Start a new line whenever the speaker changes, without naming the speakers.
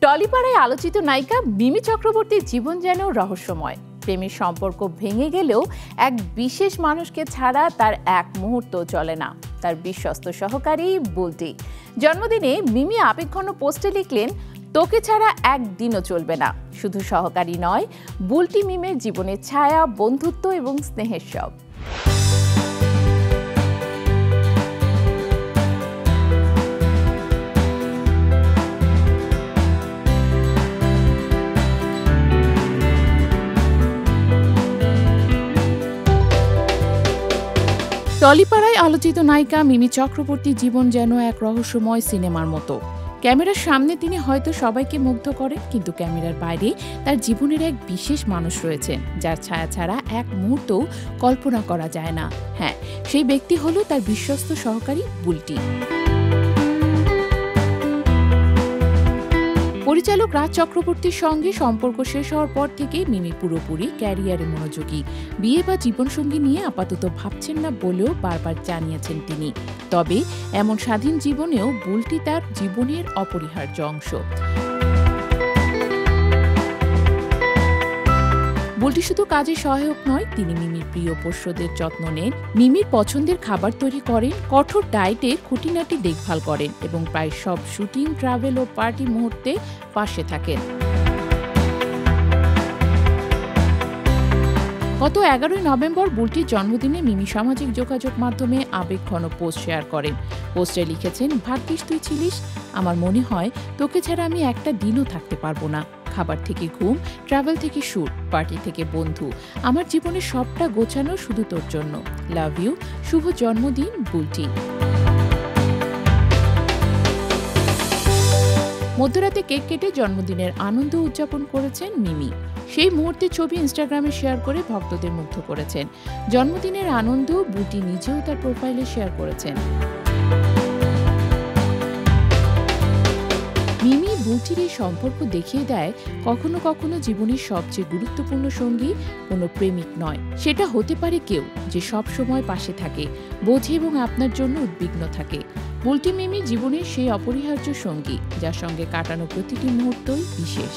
টলিপাড়ায় আলোচিত নায়িকা মিমি চক্রবর্তীর জীবন যেন রহস্যময়। প্রেমের সম্পর্ক ভেঙে গেলেও এক বিশেষ মানুষকে ছাড়া তার এক মুহূর্ত চলে না, তার বিশ্বস্ত সহকারী বুলটি। জন্মদিনে মিমি আবেগঘন পোস্টে লিখলেন, তোকে ছাড়া একদিনও চলবে না। শুধু সহকারী নয়, বুলটি মিমের জীবনের ছায়া, বন্ধুত্ব এবং স্নেহের সব। টলিপাড়ায় আলোচিত নায়িকা মিমি চক্রবর্তীর জীবন যেন এক রহস্যময় সিনেমার মতো। ক্যামেরার সামনে তিনি হয়তো সবাইকে মুগ্ধ করেন, কিন্তু ক্যামেরার বাইরে তার জীবনের এক বিশেষ মানুষ রয়েছেন, যার ছায়া ছাড়া এক মুহূর্তও কল্পনা করা যায় না। হ্যাঁ, সেই ব্যক্তি হলো তার বিশ্বস্ত সহকারী বুলটি। পরিচালক রাজ চক্রবর্তীর সঙ্গে সম্পর্ক শেষ হওয়ার পর থেকে মিমি পুরোপুরি ক্যারিয়ারে মনোযোগী। বিয়ে বা জীবনসঙ্গী নিয়ে আপাতত ভাবছেন না বলেও বারবার জানিয়েছেন তিনি। তবে এমন স্বাধীন জীবনেও বুলটি তার জীবনের অপরিহার্য অংশ। বুলটি শুধু কাজে সহায়ক নয়, তিনি মিমির প্রিয় পোষ্যদের যত্ন নেন, মিমির পছন্দের খাবার তৈরি করেন, কঠোর ডায়েটে খুঁটিনাটি দেখভাল করেন এবং প্রায় সব শুটিং, ট্রাভেল ও পার্টি মুহূর্তে পাশে থাকেন। গত 11ই নভেম্বর বুলটির জন্মদিনে মিমি সামাজিক যোগাযোগ মাধ্যমে আবেগঘন পোস্ট শেয়ার করেন। পোস্টে লিখেছেন, ভাগ্যিস তুই ছিলিস, আমার মনে হয় তোকে ছাড়া আমি একটা দিনও থাকতে পারবো না। খাবার থেকে ঘুম, ট্রাভেল থেকে শুট, পার্টি থেকে বন্ধু, আমার জীবনে সবটা গোছানো শুধু তোর জন্য। লাভ ইউ, শুভ জন্মদিন বুলটি। মধ্যরাতে কেক কেটে জন্মদিনের আনন্দ উদযাপন করেছেন মিমি। সেই মুহূর্তের ছবি ইনস্টাগ্রামে শেয়ার করে ভক্তদের মুগ্ধ করেছেন। জন্মদিনের আনন্দ বুলটি নিজেও তার প্রোফাইলে শেয়ার করেছেন। মিমি বুলটির এই সম্পর্ক দেখিয়ে দেয়, কখনো কখনো জীবনের সবচেয়ে গুরুত্বপূর্ণ সঙ্গী কোনো প্রেমিক নয়, সেটা হতে পারে কেউ যে সব সময় পাশে থাকে, বোঝে এবং আপনার জন্য উদ্বিগ্ন থাকে। বুলটি মিমি জীবনের সেই অপরিহার্য সঙ্গী, যার সঙ্গে কাটানো প্রতিটি মুহূর্তই বিশেষ।